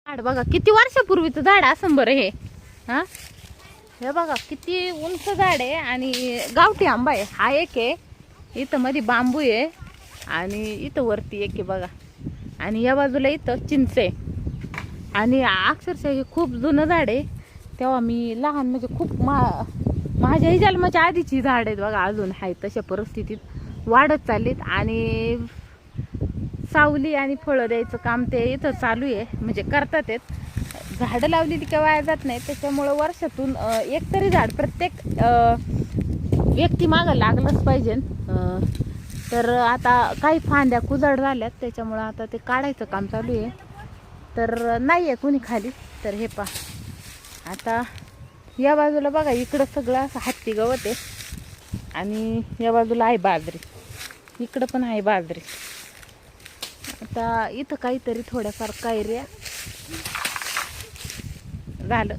झाड बघा किती वर्षापूर्वीचं झाड असं बरं हे. हा हे बघा किती उंच झाड आहे आणि गावठी आंबा आहे. हा एक आहे, इथं मध्ये बांबू आहे आणि इथं वरती एक आहे बघा. आणि या बाजूला इथं चिंच आहे. आणि अक्षरशः हे खूप जुनं झाड आहे. तेव्हा मी लहान म्हणजे खूप माझ्याही जन्माच्या आधीची झाड आहेत बघा. अजून आहेत तशा परिस्थितीत वाढत चाललीत आणि सावली आणि फळं द्यायचं काम ते इथं चालू आहे. म्हणजे करतात आहेत. झाडं लावली ती काय वाया जात नाही. त्याच्यामुळं वर्षातून एक तरी झाड प्रत्येक व्यक्ती मागं लागलंच पाहिजे. तर आता काही फांद्या कुजड झाल्यात त्याच्यामुळं आता ते काढायचं काम चालू आहे. तर नाही आहे कुणी खाली. तर हे पहा आता या बाजूला बघा इकडं सगळं असं हत्ती गवत आहे आणि या बाजूला आहे बाजरी. इकडं पण आहे बाजरी. आता इथं काहीतरी थोड्याफार कैऱ्या झालं.